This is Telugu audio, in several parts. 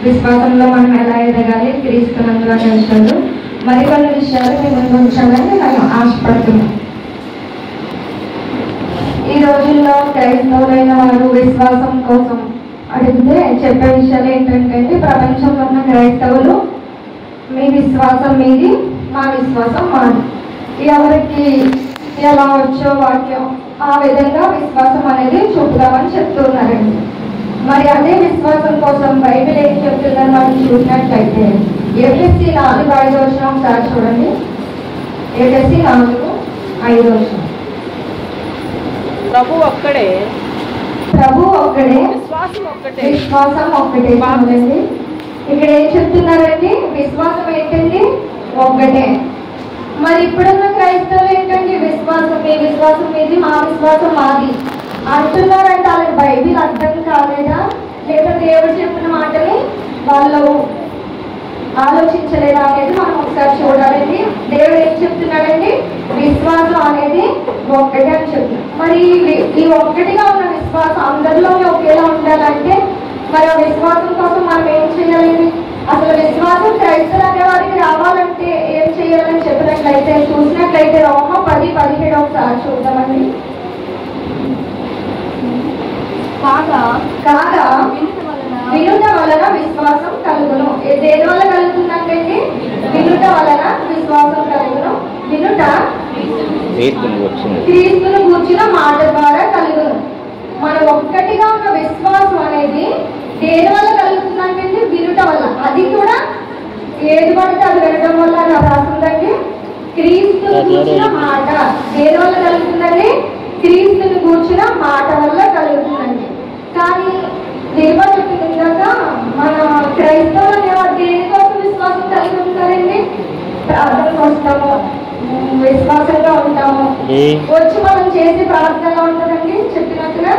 విశ్వాసంలో మనం ఎలా ఎదగాలి, క్రీస్తునందులో నిలిచాడు, మరికొన్ని విషయాలు మేము ఉంచాలని నేను ఆశపడుతున్నాను. ఈ రోజుల్లో క్రైస్తవులైన వారు విశ్వాసం కోసం అడిగితే చెప్పే విషయాలు ఏంటంటే, ప్రపంచంలో ఉన్న క్రైస్తవులు మీ విశ్వాసం మీది, మా విశ్వాసం మాది, ఎవరికి ఎలా వచ్చో వాక్యం ఆ విధంగా విశ్వాసం అనేది చూపుదామని చెప్తున్నారండి. మరి అదే విశ్వాసం కోసం బైబిల్ ఏం చెప్తుందని మనం చూసినట్లయితే ఎఫెసీ 4:5 ఒకసారి చూడండి. ఎఫెసీ 4:5 ప్రభు ఒక్కడే, విశ్వాసం ఒక్కటే. బాగుందండి. ఇక్కడ ఏం చెప్తున్నారండి? విశ్వాసం ఏంటండి? ఒక్కటే. మరి ఇప్పుడున్న క్రైస్తవులు ఏంటండి? విశ్వాసం మీ విశ్వాసం మీది, మా విశ్వాసం మాది అంటున్నారంటే వాళ్ళకి బైబిల్ అర్థం కాలేదా, లేదా దేవుడు చెప్పిన మాటని వాళ్ళు ఆలోచించలేదా అనేది మనం ఒకసారి చూడాలండి. దేవుడు ఏం చెప్తున్నాడండి? విశ్వాసం అనేది ఒక్కటే అని చెప్తున్నాడు. మరి ఈ ఒక్కటిగా ఉన్న విశ్వాసం అందరిలోనే ఒకేలా ఉండాలంటే మరి ఆ విశ్వాసం కోసం మనం ఏం చేయాలండి? అసలు విశ్వాసం క్రైస్తవులు అనే వారికి రావాలంటే ఏం చేయాలని చెప్పినట్లయితే చూసినట్లయితే రోమ 10:17 ఒకసారి చూద్దామండి. కాగా వినుట వలన విశ్వాసం కలుగును. దేని వల్ల కలుగుతుందంటే వినుట వలన విశ్వాసం కలుగును. వినుట క్రీస్తును కూర్చిన మాట ద్వారా కలుగును. మన ఒక్కటిగా ఉన్న విశ్వాసం అనేది దేని వల్ల కలుగుతుందంటే వినుట వల్ల. అది కూడా ఏది పడితే అది వినడం వల్ల రాస్తుందండి. క్రీస్తును కూర్చిన మాట దేని వల్ల కలుగుతుందండి? క్రీస్తును కూర్చిన మాట వల్ల కలుగుతుందండి. కానీ దేవుడు చెప్పిందాక మన క్రైస్తవులు అనేవారు దేనికోసం విశ్వాసం కలిగి ఉంటారండి? ప్రార్థనకు వస్తాము, విశ్వాసంగా ఉంటాము, వచ్చి మనం చేసే ప్రార్థన ఉంటుందండి చెప్పినట్టుగా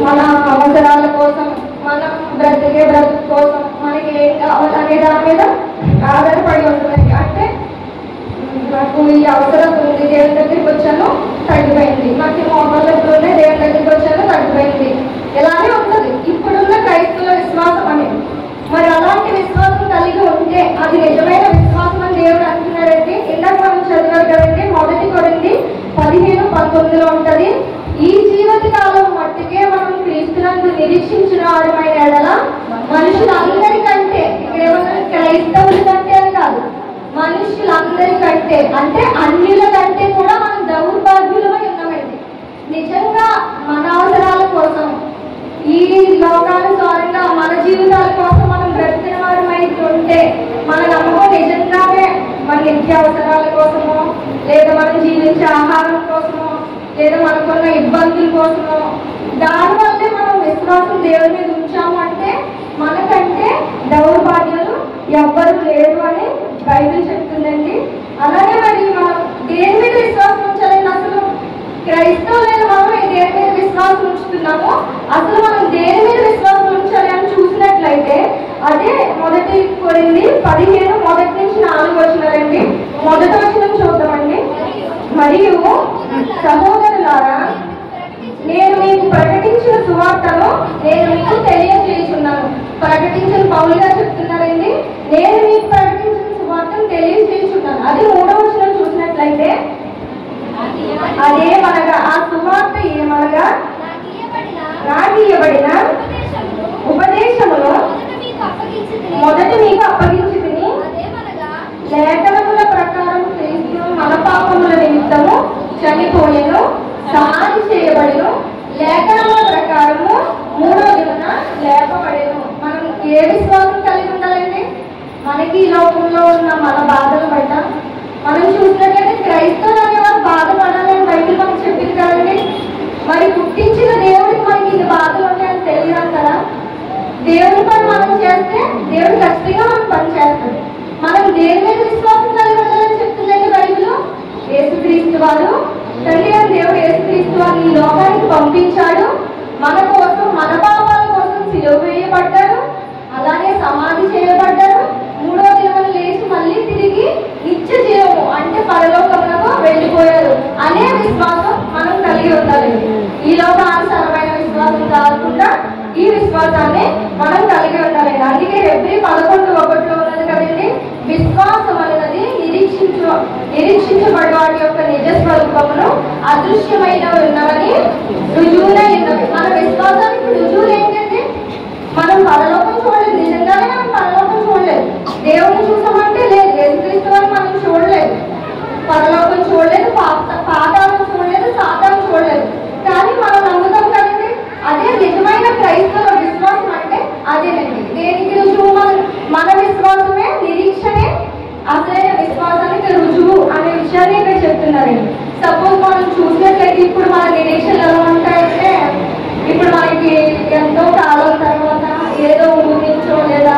మన అవసరాల కోసం, మనం బ్రతుకు కోసం, మనకి ఏం కావాలనే దాని మీద ఆధారపడి ఉంటుందండి. అంటే నాకు ఈ అవసరం ఉంది, దేవుని దగ్గరికి వచ్చాను తగ్గిపోయింది, నాకు ఈ మోకాళ్ళ ఉండే దేవుని దగ్గరికి వచ్చాను తగ్గిపోయింది, ఇలానే ఉంటుంది ఇప్పుడున్న క్రైస్తవుల విశ్వాసం అనేది. మరి అలాంటి విశ్వాసం కలిగి ఉంటే అది నిజమైన విశ్వాసం అని దేవుడు అంటున్నాడండి. ఇందాక మనం చదివారు కదండి, 1 కొరింథీ 15:19 ఉంటది. ఈ జీవిత కాలం మట్టుకే మనం క్రీస్తునందు నిరీక్షించిన వారమైన ఎడల మనుషులందరికంటే, ఇక్కడ ఏమన్నా క్రైస్తవుల కంటే అని కాదు, మనుషులందరికంటే అంటే అన్యుల కంటే కూడా మనం దౌర్భాగ్యులమై ఉన్నామండి. నిజంగా మన అవసరాల కోసం, ఈ లోకానుసారంగా మన జీవితాల కోసం మనం బ్రతికిన వారమై ఉంటే మన నమ్మకం నిజంగానే మన నిత్య అవసరాల కోసమో, లేదా మనం జీవించే ఆహారం కోసమో, లేదా మనకున్న ఇబ్బందుల కోసమో, దానివల్లే మనం విశ్వాసం దేవుడి మీద ఉంచాము అంటే మనకంటే దౌర్భాగ్యులు ఎవ్వరు లేరు అని బైబిల్ చెప్తుందండి. అలాగే మరి మనం దేని మీద విశ్వాసం ఉంచాలని, అసలు క్రైస్తవులైన మనం దేని మీద విశ్వాసం ఉంచుతున్నామో అసలు మనం దేని మీద విశ్వాసం ఉంచాలి అని చూసినట్లయితే అదే 1 కొరింథీ 15 1-4 మొదటి వచనం చూద్దామండి. మరియు సహోదరులారా, నేను మీకు ప్రకటించిన సువార్తను నేను మీకు తెలియజేస్తున్నాను. ప్రకటించిన పౌలు గారు చెప్తున్నారండి, నేను మీకు ప్రకటించిన సువార్తను తెలియజేస్తున్నాను. అది 3వ వచనం చూసినట్లయితే అదేమనగా, ఆ సువార్త ఏమనగా, నాకు ఇవ్వబడిన ఉపదేశములో మొదట మీకు అప్పగించి తిని, లేఖనముల ప్రకారం క్రీస్తు మన పాపముల నిమిత్తము చనిపోయెను, సమాధి చేయబడెను, లేఖనముల ప్రకారము 3వ దినాన లేపబడెను. మనం ఏ విశ్వాసం కలిగి ఉండాలండి? మనకి ఈ లోకంలో ఉన్న మన బాధలు బట్ట మనం చూసినట్లయితే క్రైస్తవులు అనేవారు బాధపడాలని బైబిల్ మనకు చెప్పింది కదండి. మరి పుట్టించిన దేవుడికి మనకి ఇన్ని బాధలు ఉంటాయని తెలియదు కదా. దేవుడి పని మనం చేస్తే దేవుడు ఖచ్చితంగా మనం పని చేస్తాడు. మనం దేని మీద విశ్వాసం కలిగి ఉండాలని చెప్తుందండి బైబిల్. యేసుక్రీస్తు వారు, తండ్రి అని దేవుడు యేసుక్రీస్తు వారిని ఈ లోకానికి పంపించాడు. మన కోసం, మన పాపాల కోసం సిలువ వేయబడ్డాడు, అలానే సమాధి చేయబడ్డాడు, 3వ దినాన లేచి మళ్ళీ తిరిగి నిత్య జీవము అంటే పరలోకమునకు వెళ్ళిపోయారు అనే విశ్వాసం మనం కలిగి ఉండాలండి. ఈ లోకానుసారమైన విశ్వాసం కాకుండా ఈ విశ్వాసాన్ని మనం కలిగి ఉండాలండి. హెబ్రీ 11:1 ఉన్నది కదండి, విశ్వాసం అనేది నిరీక్షించబడి వాటి యొక్క నిజ స్వరూపమును అదృశ్యమైన ఉన్నవని రుజువులై ఉన్నవి. మన విశ్వాసానికి రుజువులు ఏంటంటే మనం పరలోకం చూడలేదు, నిజంగానే మనం పరలోకం చూడలేదు. దేవుని చూసామంటే లేదు, యేసుక్రీస్తు వారిని మనం చూడలేదు, పరలోకం చూడలేదు, పాతాళం చూడలేదు, సాతాను చూడలేదు. కానీ మనం నమ్ముతాం కదండి, అదే నిజమైన క్రైస్తవ విశ్వాసం అంటే అదేనండి. దేనికి రుజువు? మన విశ్వాసమే, నిరీక్షణే అసలైన విశ్వాసానికి రుజువు అనే విషయాన్ని ఇక్కడ చెప్తున్నారండి. సపోజ్ మనం చూసినట్లయితే ఇప్పుడు మన నిరీక్షణలు ఎలా ఉంటాయంటే, ఇప్పుడు మనకి ఎంతో కాలం తర్వాత ఏదో ఊరి నుంచో లేదా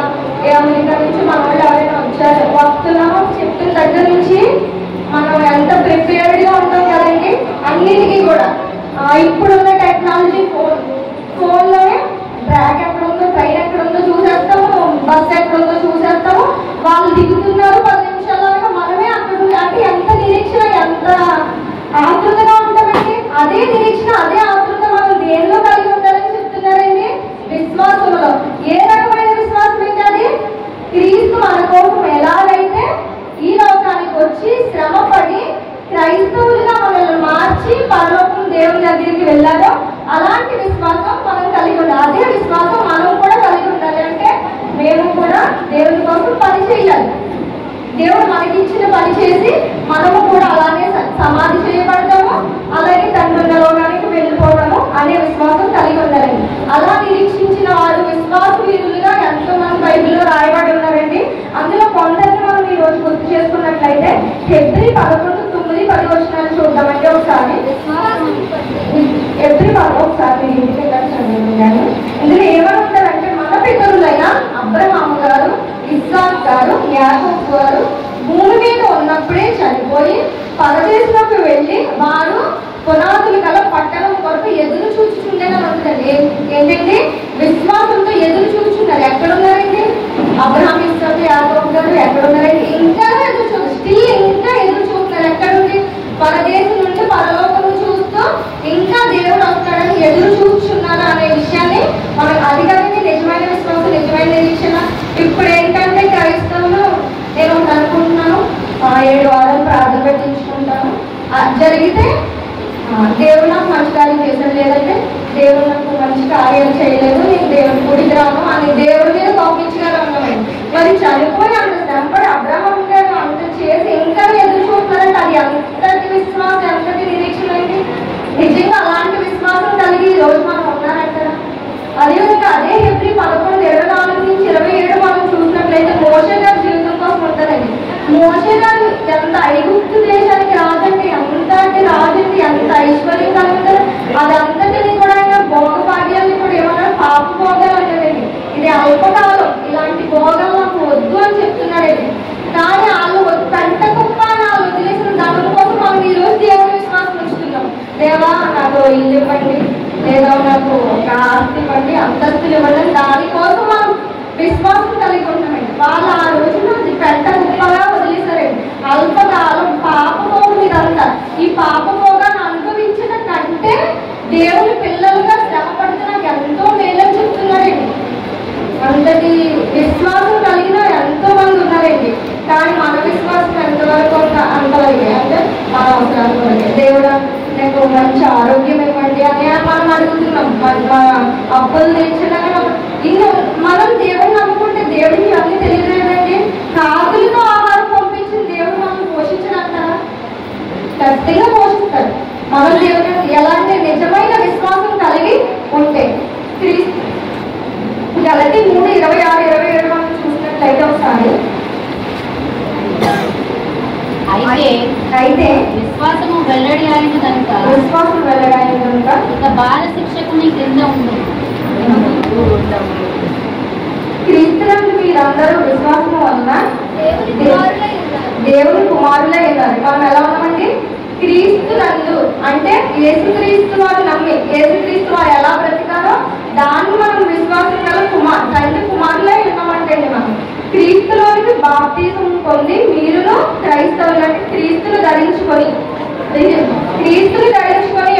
అమెరికా నుంచి మన వాళ్ళు ఎవరైనా వచ్చారు, వస్తున్నామో చెప్పిన దగ్గర నుంచి మనం ఎంత ప్రిపేర్డ్గా ఉంటాం కదండి అన్నిటికీ కూడా. ఇప్పుడున్న టెక్నాలజీ ఫోన్లోనే ట్రాక్ ఎక్కడ ఉందో, ట్రైన్ ఎక్కడ ఉందో చూసేస్తాము, బస్ ఎక్కడ ఉందో చూసేస్తాము, వాళ్ళు దిగుతున్నారు 10 నిమిషాల్లో మనమే అక్కడ అంటే ఎంత నిరీక్షణ, ఎంత ఆతృతగా ఉంటామండి. అదే నిరీక్షణ, అదే ఆతృత మనం దేనిలో కలిగి ఉండాలని చెప్తున్నారండి, విశ్వాసంలో. ఏ రకమైన విశ్వాసం అయితే అది క్రీస్తు మన కోసం ఎలాగైతే ఈ లోకానికి వచ్చి శ్రమపడి క్రైస్తవులుగా మనల్ని మార్చి పరలోకం దేవుని దగ్గరికి వెళ్ళారో అలాంటి విశ్వాసం మనం కలిగి ఉండాలి. అదే విశ్వాసం మనం కూడా కలిగి ఉండాలి. అంటే మేము కూడా దేవుని కోసం పని చేయాలి. దేవుడు మనకి ఇచ్చిన పని చేసి మనము కూడా అలానే సమాధి చేయబడతాము, అలాగే తండ్రి లోకానికి వెళ్ళిపోవడము అనే విశ్వాసం కలిగి ఉండాలండి. అలా నిరీక్షించిన వారు విశ్వాస వీరులుగా ఎంతో మంది బైబిల్లో రాయబడి ఉన్నారండి. అందులో కొందరిని మనం ఈ రోజు గుర్తు చేసుకున్నట్లయితే హెబ్రీ 11:9-10 చూద్దామంటే ఒకసారి. హెబ్రీ 11 ఒకసారి ఇంటికి చదివాను. ఇందులో ఏమని ఉంటారంటే, మన పితరులైన అబ్రహాము గారు, ఇస్సాకు గారు, యాకోబు గారు భూమి మీద ఉన్నప్పుడే చనిపోయి పరదేశంలోకి వెళ్ళి వారు పునాదులు గల పట్టణం కొరకు ఎదురు చూచుచుండేనని ఉంటుందండి. ఏంటంటే విశ్వాసంతో ఎదురు చూచున్నారు. ఎక్కడున్నారండి? అబ్రహాము, ఇస్సాకు, యాకోబు గారు ఎక్కడున్నారండి? ఇంకా ఎదురు చూస్తారు, స్టిల్ ఇంకా ఎదురు చూస్తున్నారు. ఎక్కడుంది? పరదేశం నుండి పరలోకం చూస్తూ ఇంకా దేవుడు వస్తాడని ఎదురు చూస్తున్నారు అనే విషయాన్ని మనం అది కదండి నిజమైన విశ్వాసం, నిజమైన నిరీక్షణ. ఇప్పుడు ఏంటంటే క్రైస్తవులు నేను అనుకుంటున్నాను 7 వారాలు ప్రార్థన పెట్టించుకుంటాను, జరిగితే దేవుడు నాకు మంచి కార్యం చేశాడు, లేదంటే దేవుడు నాకు మంచి కార్యాలు చేయలేదు, నేను దేవుడి గుడికి రాను అని దేవుడి మీద కోపించగల ఉన్నామండి. మరి చనిపోయి అంత శ్రమపడి అబ్రహాము గారు అంత చేసి ఇంకా ఎదురు చూస్తున్నారంటే అది ఎంతటి విశ్వాసం, ఎంతటి నిరీక్షణ అండి. నిజంగా అలాంటి విశ్వాసం కలిగి ఈ రోజు మనం ఉన్నారంటారా? అదేవిధంగా అదే హెబ్రీ 11:24-27 మనం చూసినట్లయితే మోషే గారి జీవితం కోసం ఉంటుందండి. మోషే గారు ఎంత ఐగుప్తు దేశానికి రాజండి, అంతటి రాజండి, ఎంత ఐశ్వర్యం కలుగుతారు, అదంతటిని కూడా ఆయన భోగ భాగ్యాన్ని కూడా ఏమన్నా పాప భోగాలు అంటారండి. ఇది అల్పకాలం, ఇలాంటి భోగాలు నాకు వద్దు అని చెప్తున్నారండి. కానీ వాళ్ళు పెంట కుప్ప వాళ్ళు వదిలేసిన దాని కోసం మనం ఈ రోజు దేవుని విశ్వాసం ఉంచుతున్నాం. దేవా నాకు ఇల్లు ఇవ్వండి, లేదా నాకు ఒక ఆస్తి ఇవ్వండి, అంతస్తులు ఇవ్వండి, దానికోసం మనం విశ్వాసం కలిగి ఉంటామండి. వాళ్ళు ఆ రోజున పెద్ద గొప్పగా వదిలేశారండి. అల్పకాలం పాపభోగం ఇదంతా. ఈ పాపభోగాన్ని అనుభవించిన కంటే దేవుని పిల్లలుగా శ్రమ పడితే నాకు ఎంతో మేలని చెప్తున్నారండి. అంతటి విశ్వాసం కలిగిన ఎంతో మంది ఉన్నారండి. కానీ మన విశ్వాసం ఎంతవరకు అంతవరకే, అంటే మన అవసరాల వరకే. దేవుడా నాకు మంచి ఆరోగ్యం ఇవ్వండి అని మనం అడుగుతున్నాం, అప్పులు తెచ్చడం. ఇన్ని మనం దేవుడిని నమ్ముకుంటే దేవుడికి అన్నీ తెలియలేదండి. కాకులతో ఆహారం పంపించిన దేవుడు మనం పోషించడంటారా? ఖచ్చితంగా పోషిస్తాడు. మనం దేవుడు ఎలాంటి నిజమైన విశ్వాసం కలిగి ఉంటే. గలతీ 3:26-27 మనం చూసినట్లయితే ఒకసారి. అయితే విశ్వాసము వెల్లడి అయిన కనుక ఇక బాల శిక్షకుని క్రింద ఉంది. క్రీస్తునందు మీరందరూ విశ్వాసము వలన దేవుని కుమారులై ఉన్నారు. మనం ఎలా ఉన్నామండి? క్రీస్తునందు అంటే యేసుక్రీస్తు వారు నమ్మి, యేసుక్రీస్తు వారు ఎలా బ్రతికారో దాన్ని మనం విశ్వాసం గల తండ్రి కుమారులై ఉన్నామంటే మనం క్రీస్తులోనికి బాప్తిజం పొంది మీరును క్రైస్తవులంటే క్రీస్తును ధరించుకొని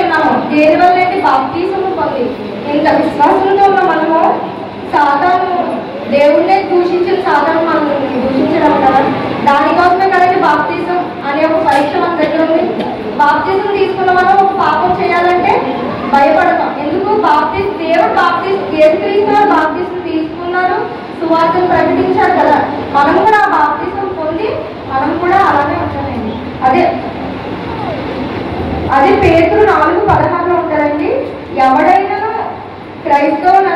ఉన్నాము. దేనివల్ల అంటే బాప్తిజం పొంది. ఇంత విశ్వాసంతో ఉన్న మనము సాతాను దేవుణ్ణి దూషించిన సాధారణ మనం దూషించడం కదా, దానికోసమే కదండి బాప్తిజం అనే ఒక పరీక్ష మన దగ్గర ఉంది. బాప్తిజం తీసుకున్న మనం ఒక పాపం చేయాలంటే భయపడతాం. ఎందుకు? దేవుడు యేసుక్రీస్తు బాప్తిజం తీసుకున్నారు, సువార్తను ప్రకటించారు కదా. మనం కూడా ఆ బాప్తిజం పొంది మనం కూడా అలానే ఉంటామండి. అదే పేతురు 4:16 ఉంటారండి. ఎవడైనా క్రైస్తవుడు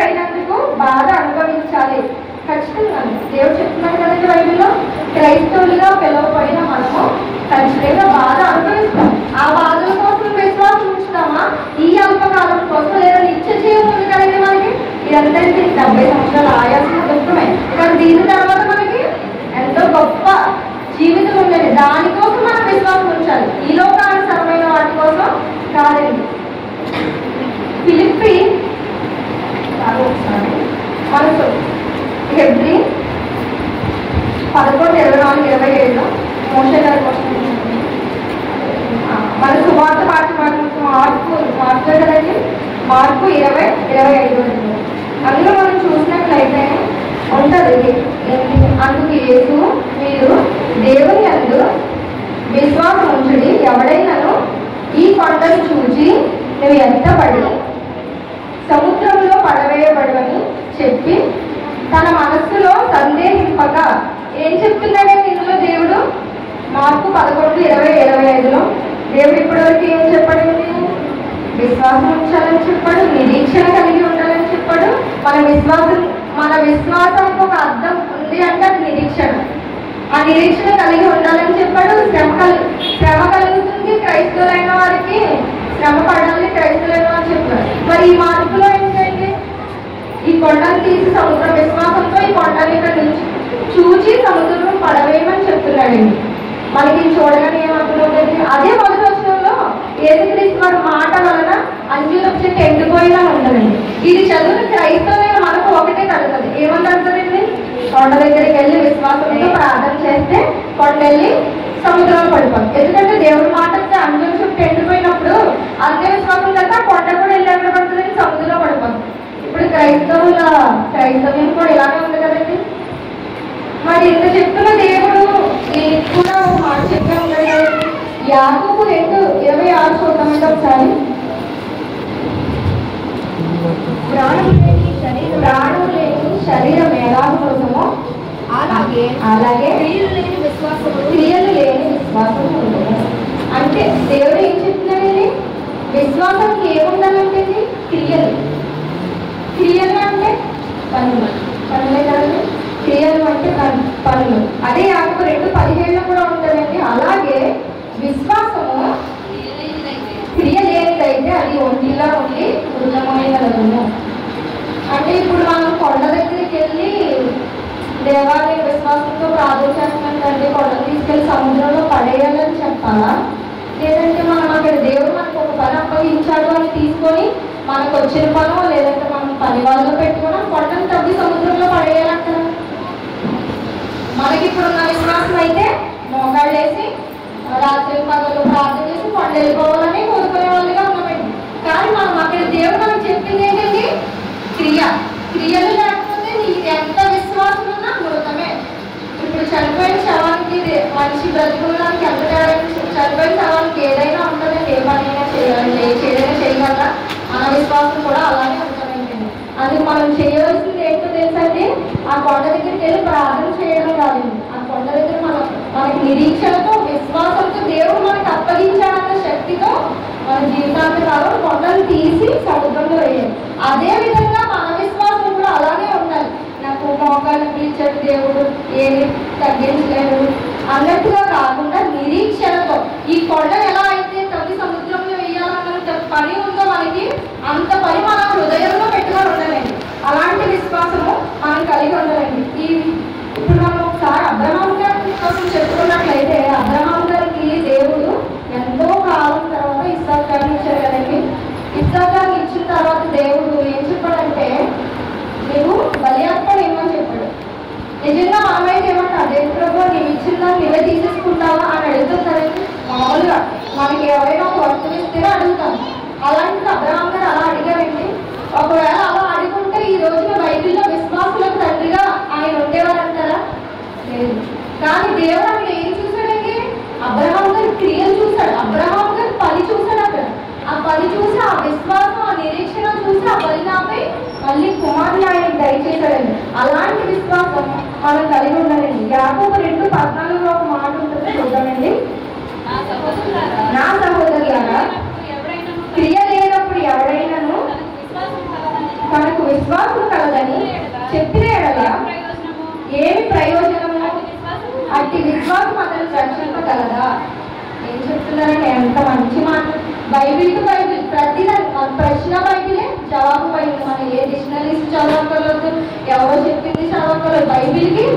అయినందుకు బాధ అనుభవించాలి. ఖచ్చితంగా దేవుడు చెప్తున్నాడు కదండి బైబిల్లో, క్రైస్తవులుగా పిలువబడిన మనము ఖచ్చితంగా బాధ అనుభవిస్తాం. ఆ బాధల కోసం విశ్వాసం ఉంచుతామా? ఈ అల్పకాలం కోసం లేదా నిత్య జీవం ఉంది కదండి మనకి. ఇదంతా 70 సంవత్సరాల ఆయాసం దుఃఖమే, కానీ దీని తర్వాత మనకి ఎంతో గొప్ప జీవితం ఉండేది. దానికోసం మనం విశ్వాసం ఉంచాలి, ఈ లోకానుసరమైన వాటి కోసం కాదండి. ఫిలిప్పి మనసు హెబ్రీ 11:24-27 మోషే గారి కోసం మన సువార్త పాఠ్యభాగం మార్పు కదండి. మార్పు 20:25 అందులో మనం చూసినట్లయితే ఉంటుంది. అందుకు యేసు మీరు దేవుని యందు విశ్వాసం ఉంచుడి, ఎవడైనాను ఈ కొండను చూచి నువ్వు ఎత్తబడి సముద్రంలో పడవేయబడవని చెప్పి తన మనస్సులో సందేహింపక. ఏం చెప్తున్నాడండి ఇందులో దేవుడు? మార్పు 11:20-25 దేవుడు ఇప్పటివరకు ఏం చెప్పాడండి? విశ్వాసం ఉంచాలని చెప్పాడు, నిరీక్షణ కలిగి ఉండాలని చెప్పాడు. మన విశ్వాసానికి ఒక అర్థం ఉంది అంటే అది నిరీక్షణ. ఆ నిరీక్షణ కలిగి ఉండాలని చెప్పాడు. శ్రమ కలుగుతుంది క్రైస్తవులైన వారికి, శ్రమ పడాలి క్రైస్తవులైన వారు చెప్పారు. మరి ఈ మార్పులో ఏంటంటే ఈ కొండను తీసి సముద్రం విశ్వాసంతో ఈ కొండని ఇక్కడ నుంచి చూచి సముద్రం పడవేయమని చెప్తున్నాడండి. మనకి చూడగానే ఏమవుతుందండి? అదే మొదటి వచనంలో యేసుక్రీస్తు వారి మాట వలన అంజూరపు చెట్టు ఎండిపోయినా ఉండదండి. ఇది చదువుని క్రైస్తవులైన మనకు ఒకటే కలుగుతుంది. ఏమని కలుగుతుందండి? కొండ దగ్గరికి వెళ్ళి విశ్వాసంతో ప్రార్థన చేస్తే కొండ వెళ్ళి సముద్రంలో పడిపోతుంది. ఎందుకంటే దేవుడి మాట అంజూరపు చెట్టు ఎండిపోయినప్పుడు అంతే విశ్వాసం కదా కొండ కూడా వెళ్ళి ఎక్కడ పడుతుందని సముద్రంలో పడిపోతుంది. ఇప్పుడు క్రైస్తవ్యం కూడా ఇలానే ఉంది కదండి. మరి ఇంత చెప్తున్న దేవుడు కూడా ఒక మాట చెప్పే ఉన్నాడు. యాకోబు 2:26 చూద్దామంటే ఒకసారి. ప్రాణం లేని శరీరం ఎలాగ కోసమో అలాగే క్రియలు లేని విశ్వాసం ఉంటుంది. అంటే దేవుడు ఏం చెప్తున్నాడండి? విశ్వాసానికి ఏముండాలంటే క్రియలు అంటే పనులే కదండి. క్రియలు అంటే పనులు. అదే యాకోబు 2:17 కూడా ఉంటుందండి. అలాగే విశ్వాసము క్రియ లేనిదైతే అది ఒంటిలా ఉండి మృతమైనదను. అంటే ఇప్పుడు మనం కొండ దగ్గరికి వెళ్ళి దేవాలయ విశ్వాసంతో ప్రార్థన చేస్తున్నాంటే కొండను తీసుకెళ్ళి సముద్రంలో పడేయాలని చెప్పాలా? లేదంటే మనం అక్కడ దేవుడు మనకు ఒక పని అప్పగించాడు అని తీసుకొని మనకు వచ్చిన పనో లేదంటే మనం పని వాళ్ళలో పెట్టుకుని కొండను తవ్వి సముద్రంలో పడేయాలంటారా? మనకి ఇప్పుడున్న విశ్వాసం అయితే మోకాళ్ళు వేసి రాత్రి పగలు ప్రార్థన చేసి కొండ వెళ్ళిపోవాలని కోరుకునే వాళ్ళుగా ఉన్నామండి. కానీ మనం అక్కడ దేవుడు మనకు చెప్పింది ఏంటండి? క్రియలు లేకపోతే నీకు ఎంత విశ్వాసం ఉన్నా మృతమే. ఇప్పుడు చనిపోయిన శవానికి మనిషి బ్రతుకుడానికి ఎంత తేడా? చనిపోయిన శవానికి ఏదైనా ఉంటుందండి, ఏ పనైనా ఏదైనా చేయగలరా? మన విశ్వాసం కూడా అలానే ఉంటుందండి. అది మనం చేయవలసింది ఏంటో తెలుసండి? ఆ కొండ దగ్గరికి వెళ్ళి ప్రార్థన చేయడం కాదండి. ఆ కొండ దగ్గర మనకి నిరీక్షణతో విశ్వాసంతో దేవుడు మనకు అప్పగించాలన్న శక్తితో మన జీవితాంతకాలం కొండలు తీసి సముద్రంలో వేయాలి. అదే విధంగా మన విశ్వాసం కూడా అలానే ఉండాలి. నాకు మోకాలు పిలిచాడు దేవుడు, ఏమి తగ్గించలేదు అన్నట్టుగా కాకుండా నిరీక్షణతో ఈ కొండను ఎలా అయితే తవ్వి సముద్రంలో వేయాలన్న పని ఉందో మనకి అంత పని మన హృదయంలో పెట్టుకొని ఉండాలండి. అలాంటి విశ్వాసము మనం కలిగి ఉండాలండి. ఇప్పుడు మనం ఒకసారి అబ్రహాం గారి విశ్వాసం చెప్పుకున్నట్లయితే అబ్రహాం గారికి దేవుడు ఎంతో కాలం తర్వాత ఇస్సాకు గారిని ఇచ్చారు కదండి. ఇస్సాకు గారిని ఇచ్చిన తర్వాత దేవుడు ఏం చెప్పాడంటే నీవు బలియార్పణ ఏమని చెప్పాడు. నిజంగా మనమైతే ఏమంటా? దేవుడు ప్రభు నీవు ఇచ్చిందా నువ్వే తీసేసుకుంటావా అని అడుగుతుందండి. మామూలుగా మనకి ఎవరైనా ఒక వస్తువు ఇస్తేనే అడుగుతాం. అలాంటిది అబ్రహాం గారు అలా అడిగారండి. ఒకవేళ అలా అడుగుంటే ఈ రోజున బైబిల్లో విశ్వాసం యాకోబు 2:14 ఒక మాట ఉంటుంది, చూద్దామండి. నా సహోదరులారా, క్రియ లేనప్పుడు ఎవరైనాను తనకు విశ్వాసం కలదని చెప్పిన ఎడల ఏమి ప్రయోజనము? అట్టి విశ్వాసం అతను రక్షింపగలదా? ఏం చెప్తున్నారంటే ఎంత మంచి మాట. బైబిల్ టు బైబిల్ ప్రతిదాని ప్రశ్న బైబిలే, జవాబు బైబిల్. మనం ఏ డిక్షనరీస్ చదవకలేదు, ఎవరో చెప్పింది చదవకలేదు.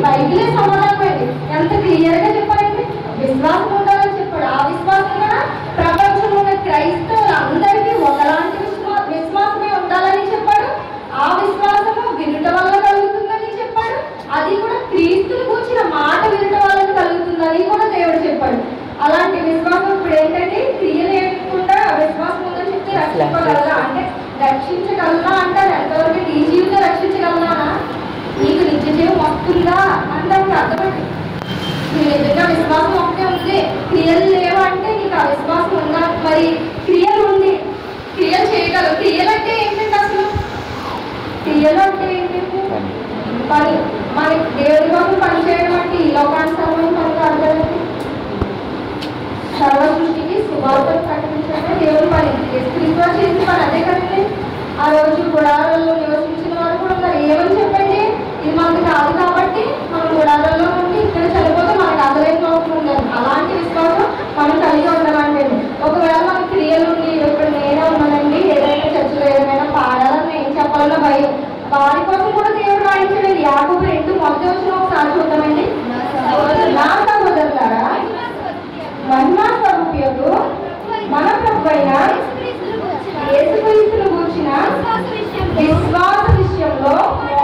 బైబిలే సమాధానమైంది. ఎంత క్లియర్ గా చెప్పారంటే విశ్వాసం ఉండాలని చెప్పాడు. ఆ విశ్వాసం కూడా ప్రపంచంలో ఉన్న క్రైస్తవులందరికీ ఒకలాంటి విశ్వాసమే ఉండాలని చెప్పాడు. ఆ విశ్వాసము వినుట వల్ల కలుగుతుందని చెప్పాడు. అది కూడా క్రీస్తుని కూర్చిన మాట వినుట వల్ల కలుగుతుందని కూడా దేవుడు చెప్పాడు. అలాంటి విశ్వాసం ఇప్పుడు ఏంటంటే క్రియ లేకుండా విశ్వాసం ఉందని చెప్తే రక్షించగలరా అంటే, రక్షించగలరా అంటారు. ఎంతవరకు నీ జీవితం రక్షించగలనా? నీకు నిత్య జీవం వస్తుందా అంటే అర్థపడి నీ నిజంగా విశ్వాసం ఒకటే ఉంది, క్రియలు లేవు అంటే నీకు ఆ విశ్వాసం ఉందా? మరి క్రియలు ఉంది, క్రియలు చేయగలరు. క్రియలు అంటే ఏంటంటే అసలు క్రియలు అంటే ఏంటంటే పని. మనకి దేవుడి కోసం పని చేయడం అంటే ఈ లోకానుసరమైన పని కాదు కదండి. సర్వ సృష్టికి సువార్తను ప్రకటించడమే దేవుడి పని. క్రీస్తు చేసిన పని అదే కదండి. ఆ రోజు గుడారాల్లో నివసించిన వారు కూడా ఉన్నారు. ఏమని చెప్పండి, ఇది మనకు కాదు కాబట్టి మనం గుడారాల్లో ఉండి ఇక్కడ చనిపోతే మనకు అసలైన లోపం ఉండాలి. అలాంటి విశ్వాసం మనం కలిగి ఉండాలంటే, ఒకవేళ మన క్రియలు ఉండి ఇప్పుడు నేనే ఉన్నానండి, ఏదైనా చర్చలో ఏదైనా పాడాలని ఏం చెప్పాలన్నా భయం, వారి కోసం కూడా దేవుడు రాయించండి. యాకోబు 2:1 ఒకసారి చూద్దామండి. నా సహోదరులారా, మహిమా స్వరూపియకు మన ప్రభువైన యేసుక్రీస్తును గూర్చిన విశ్వాస విషయంలో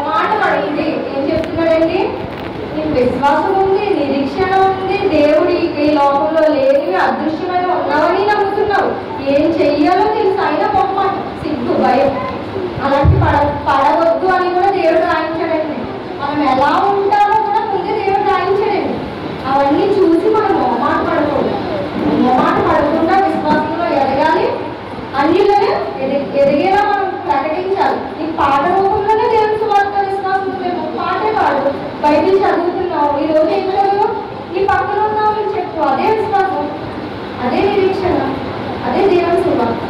మాట పడింది. ఏం చెప్తున్నాడండి? నీకు విశ్వాసం ఉంది, నిరీక్షణ ఉంది, దేవుడి ఈ లోకంలో లేనివి అదృశ్యమైన ఉన్నావని నమ్ముతున్నావు. ఏం చెయ్యాలో తెలుసు, అయినా పొమ్మాట సిగ్గు భయం అలాంటి పడవద్దు అని కూడా దేవుడు రాయించాడండి. మనం ఎలా ఉంటామో కూడా ముందే దేవుడు రాయించాడండి. అవన్నీ చూసి మనం మొహమాట పడకూడదు. మొహమాట పడకుండా విశ్వాసంలో ఎదగాలి. అన్యులను ఎదిగేలా మనం ప్రకటించాలి. ఈ పాట రూపంలోనే దేవుని సువార్త విశ్వాసం లేదు. పాటే పాడు, బైబిల్ చదువుతున్నావు, ఈ రోజు ఏం చదువు, నీ పక్కన ఉన్నామని చెప్పు. అదే విశ్వాసం, అదే నిరీక్షణ, అదే దేవుని సువార్త.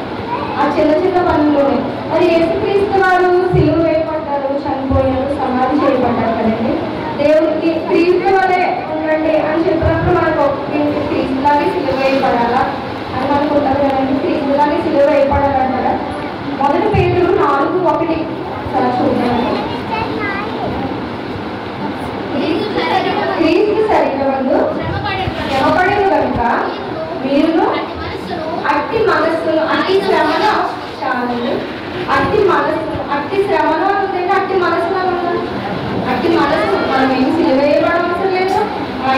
ఆ చిన్న చిన్న పనుల్లోనే. మరి యేసుక్రీస్తు వారు సిలువ వేయబడ్డారు, చనిపోయారు, సమాధి చేయబడ్డారు కదండి. దేవుడికి క్రీస్తు వలె ఉండండి అని చెప్పినప్పుడు మనకు క్రీస్తులాగే సిలువ వేయబడాలా అని మనకు ఉంటుంది కదండి. క్రీస్తులాగే సిలువ వేయబడాలంటారా? 1 పేతురు 4:1 చూద్దామండి. క్రీస్తు శరీరమందు శ్రమపడిన కనుక మీరును అట్టి మనస్సును, అట్టి శ్రమను చాలండి, అట్టి మనస్సు, అట్టి శ్రమను ఉందంటే అట్టి మనసులో ఉందండి. అట్టి మనసు మనం ఏం సిలువేయబడం అవసరం లేదు.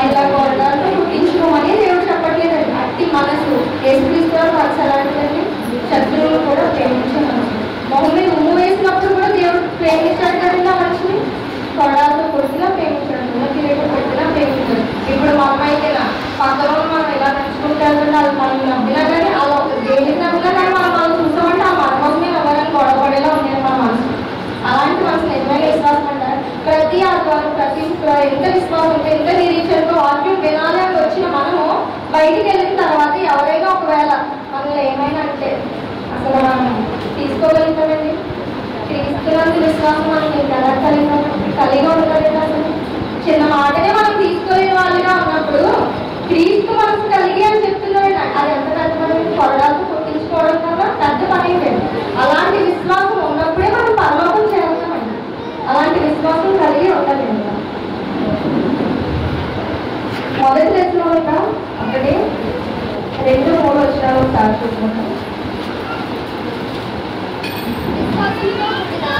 ఇలా కొరడాలతో పుట్టించుకోమని దేవుడు చెప్పట్లేదండి. అట్టి మనసు యేసుక్రీస్తు వారు పరచాలంటే శత్రువులు కూడా ప్రేమించే మనసు. మొహం మీద ఉమ్ము వేసినప్పుడు కూడా దేవుడు ప్రేమించాడు కదండి. ఆ మనిషిని కొరడాలతో కొట్టినా ప్రేమించాడు, కిరీటం కొట్టినా ప్రేమించాడు. ఇప్పుడు మా అమ్మాయి అయితే పక్కన మనం ఇలా నడుచుకుంటే వాళ్ళు మనం నవ్వినా కానీ అలా దేవుడికి నవ్వినా కానీ మనం చూసామంటే ఆ మన కోసమే ఎవరైనా గొడవపడేలా ఉండేది మన మనసు. అలాంటి మనసు నిజమైన విశ్వాసం అంటారు. ప్రతి ఆత్మను ప్రతి ఎంత విశ్వాసం ఉంటే, ఎంత నిరీక్షణతో వాక్యం వినాలని వచ్చిన మనము బయటికి వెళ్ళిన తర్వాత ఎవరైనా ఒకవేళ మనల్ని ఏమైనా అంటే అసలు మనం తీసుకోగలుగుతామండి. క్రీస్తునంత విశ్వాసం మనం ఎలా కలిగి ఉండలేదు. అసలు చిన్న మాటనే మనం తీసుకోలేని వాళ్ళుగా ఉన్నప్పుడు క్రీస్తు మనసు కలిగి అని చెప్తున్నాడు. అది ఎంత పెద్ద పని, కొరడాలతో కొట్టించుకోవడం కన్నా పెద్ద పని లేదు. అలాంటి విశ్వాసం ఉన్నప్పుడే మనం పరలోకం చేస్తామండి. అలాంటి విశ్వాసం కలిగి ఉండలేదు. 1 దశలోనిక 1:2-3 ఒకసారి చూసుకుంటాం.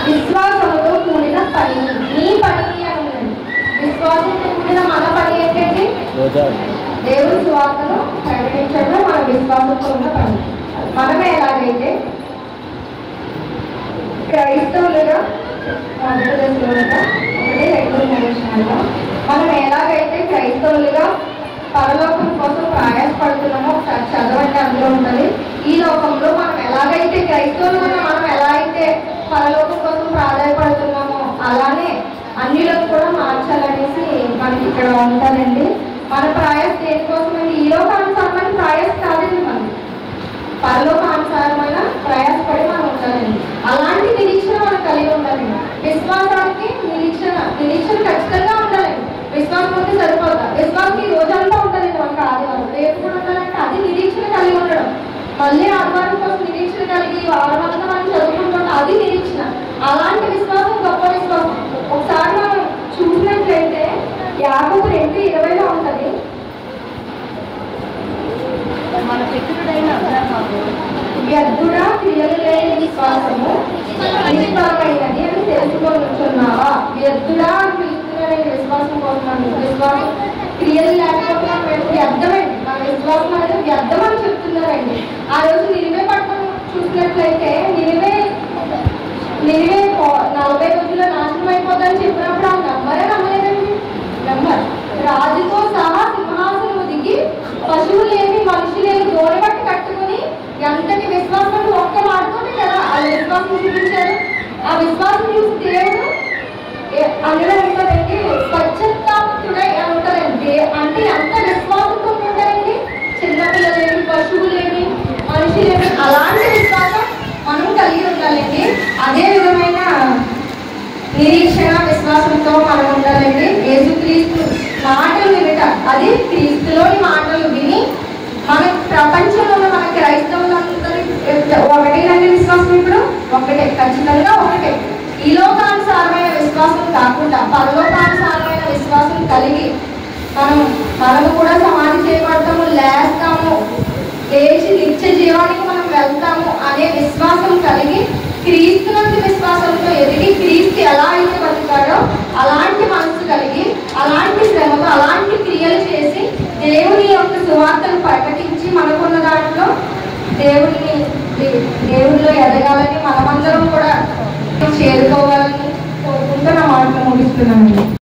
విశ్వాసంతో కూడిన పని, నీ పని అని ఉందండి. విశ్వాసంతో కూడిన మన పని ఏంటంటే దేవుని సువార్తను ప్రకటించడమే మన విశ్వాసంతో ఉన్న పని. మనమే ఎలాగైతే క్రైస్తవులుగా 1 దశలోనిక 1:2-3 మనం ఎలాగైతే క్రైస్తవులుగా పరలోకం కోసం ప్రయాసపడుతున్నామో ఒకసారి చదవండి, అందులో ఉంటుంది. ఈ లోకంలో మనం ఎలాగైతే క్రైస్తవులుగా మనం ఎలా అయితే పరలోకం కోసం ప్రాధాన్యపడుతున్నామో అలానే అన్యులకు కూడా మార్చాలనేసి మనకి మనకి ఇక్కడ ఉంటుందండి. మన ప్రయాస దేనికోసమండి? ఈ లోకానుసారమైన ప్రయాస కాదండి, మనం పరలోకానుసారమైన ప్రయాసపడి మనం ఉండాలండి. అలాంటి నిరీక్షణ మనం కలిగి ఉండాలండి. విశ్వాసానికి నిరీక్షణ ఖచ్చితంగా ఉండాలండి. విశ్వాసం ఉంటే సరిపోతా. విశ్వాసం ఈ రోజంతా ఉండాలండి, మనకు ఆదివారం రేపు కూడా ఉండాలంటే అది నిరీక్షణ కలిగి ఉండడం. మళ్ళీ ఆదివారం కోసం నిరీక్షణ కలిగి వారం అంతా మనం చదువుకుంటుంటే అది నిరీక్షణ. అలాంటి విశ్వాసం గొప్ప విశ్వాసం. ఒకసారి మనం చూసినట్లయితే యాకోబు 2:20 ఉంటుంది. మన పితరుడైన అబ్రహాము వ్యర్థుడా క్రియలు లేని విశ్వాసము నిష్ఫలమైనది అని తెలుసుకొనుచున్నావా? వ్యర్థుడా అని పిలుస్తున్నారండి విశ్వాసం కోసం. విశ్వాసం క్రియలు లేకపోతే వ్యర్థమండి. మన విశ్వాసం అనేది వ్యర్థం అని చెప్తున్నారండి. ఆ రోజు నినివే పట్టణం చూసినట్లయితే నినివే 40 రోజుల్లో నాశనం అయిపోతుందని చెప్పినప్పుడు ఆ నమ్మలేదండి. నమ్మరు. రాజుతో సహా సింహాసనము దిగి పశువులేమి మనుషులేమి దూరబట్టి కట్టుకుని ఎంతటి విశ్వాసం ఒక్క మాటతోనే కదా ఆ విశ్వాసం చూపించారు. ఆ విశ్వాసం చూసి దేవుడు అందులో ఉంటుందండి పశ్చాత్తాపుడై అని ఉంటుందండి. అంటే ఎంత విశ్వాసంతో ఉంటారండి. చిన్నపిల్లలేమి పశువులేమి మనుషులేమి అలాంటి విశ్వాసం మనం కలిగి ఉండాలండి. అదే విధమైన నిరీక్షణ విశ్వాసంతో మనం ఉండాలండి. యేసుక్రీస్తు మాటలు వినట, అది క్రీస్తులోని మాటలు విని మన ప్రపంచంలో ఉన్న మన క్రైస్తవులందరి ఒకటేనండి విశ్వాసం. ఇప్పుడు ఒకటే, ఖచ్చితంగా ఒకటే. ఈ లోకానుసారమైన విశ్వాసం కాకుండా పరలోకానుసారమైన విశ్వాసం కలిగి మనము కూడా సమాధి చేయబడతాము, లేస్తాము, లేచి నిత్య జీవానికి మనం వెళ్తాము అనే విశ్వాసం కలిగి క్రీస్తు నుండి విశ్వాసంతో ఎదిగి క్రీస్తు ఎలా అయితే బతికాడో అలాంటి మనసు కలిగి అలాంటి శ్రమతో అలాంటి క్రియలు చేసి దేవుని యొక్క సువార్తను ప్రకటించి మనకున్న దాంట్లో దేవునిలో ఎదగాలని మనమందరం కూడా చేరుకోవాలని కోరుకుంటూ నా మాటలు ముగిస్తున్నానండి.